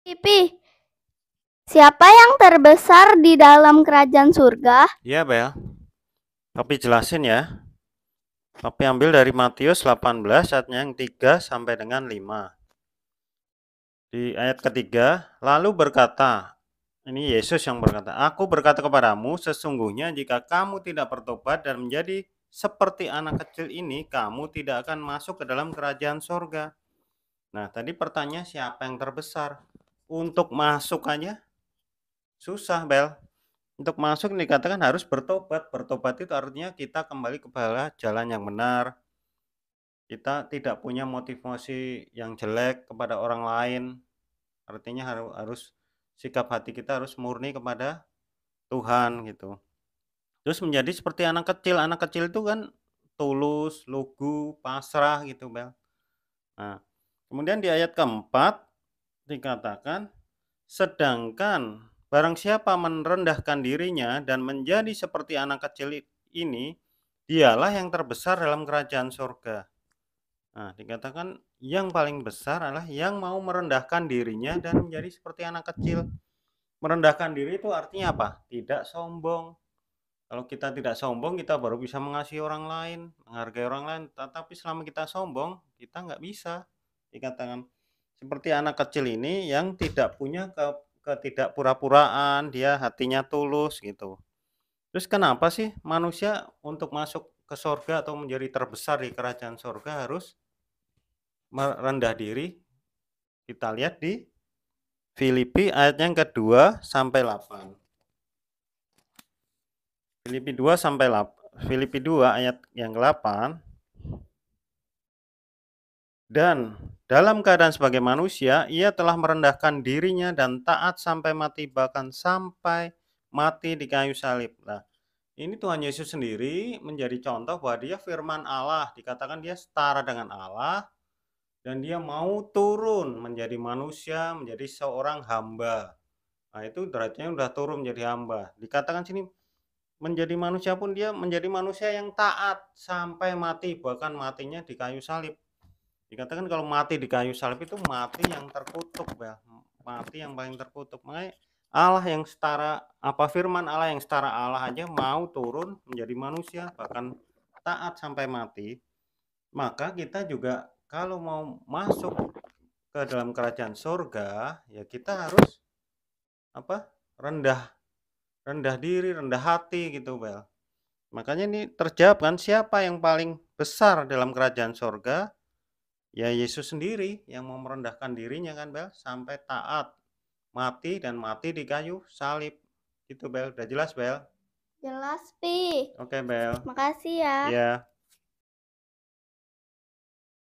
Pipi, siapa yang terbesar di dalam kerajaan surga? Iya, Bel. Tapi jelasin ya. Tapi ambil dari Matius 18 ayatnya yang 3 sampai dengan 5. Di ayat ketiga, lalu berkata, ini Yesus yang berkata, "Aku berkata kepadamu, sesungguhnya jika kamu tidak bertobat dan menjadi seperti anak kecil ini, kamu tidak akan masuk ke dalam kerajaan sorga." Nah, tadi pertanyaan siapa yang terbesar? Untuk masuk aja susah, Bel. Untuk masuk dikatakan harus bertobat. Bertobat itu artinya kita kembali kepada jalan yang benar. Kita tidak punya motivasi yang jelek kepada orang lain. Artinya harus sikap hati kita harus murni kepada Tuhan gitu. Terus menjadi seperti anak kecil. Anak kecil itu kan tulus, lugu, pasrah gitu, Bel. Nah, kemudian di ayat keempat dikatakan, sedangkan barang siapa merendahkan dirinya dan menjadi seperti anak kecil ini, dialah yang terbesar dalam kerajaan surga. Nah, dikatakan yang paling besar adalah yang mau merendahkan dirinya dan menjadi seperti anak kecil. Merendahkan diri itu artinya apa? Tidak sombong. Kalau kita tidak sombong, kita baru bisa mengasihi orang lain, menghargai orang lain. Tetapi selama kita sombong, kita nggak bisa. Dikatakan seperti anak kecil ini yang tidak punya ketidakpura-puraan, dia hatinya tulus gitu. Terus kenapa sih manusia untuk masuk ke surga atau menjadi terbesar di kerajaan surga harus merendah diri? Kita lihat di Filipi ayat yang kedua sampai 8. Filipi 2 sampai 8. Filipi 2 ayat yang ke-8. Dan dalam keadaan sebagai manusia, ia telah merendahkan dirinya dan taat sampai mati, bahkan sampai mati di kayu salib. Nah, ini Tuhan Yesus sendiri menjadi contoh bahwa dia firman Allah, dikatakan dia setara dengan Allah, dan dia mau turun menjadi manusia, menjadi seorang hamba. Nah, itu derajatnya udah turun menjadi hamba. Dikatakan sini menjadi manusia pun dia menjadi manusia yang taat sampai mati, bahkan matinya di kayu salib. Dikatakan kalau mati di kayu salib itu mati yang terkutuk, ya. Mati yang paling terkutuk. Makanya Allah yang setara, apa firman Allah yang setara Allah aja mau turun menjadi manusia, bahkan taat sampai mati. Maka kita juga kalau mau masuk ke dalam kerajaan surga, ya kita harus apa? Rendah rendah diri, rendah hati gitu, Bel. Makanya ini terjawab kan siapa yang paling besar dalam kerajaan surga? Ya Yesus sendiri yang mau merendahkan dirinya kan, Bel, sampai taat, mati dan mati di kayu salib. Gitu, Bel. Udah jelas, Bel? Jelas, Pi. Oke, Bel. Makasih ya. Ya.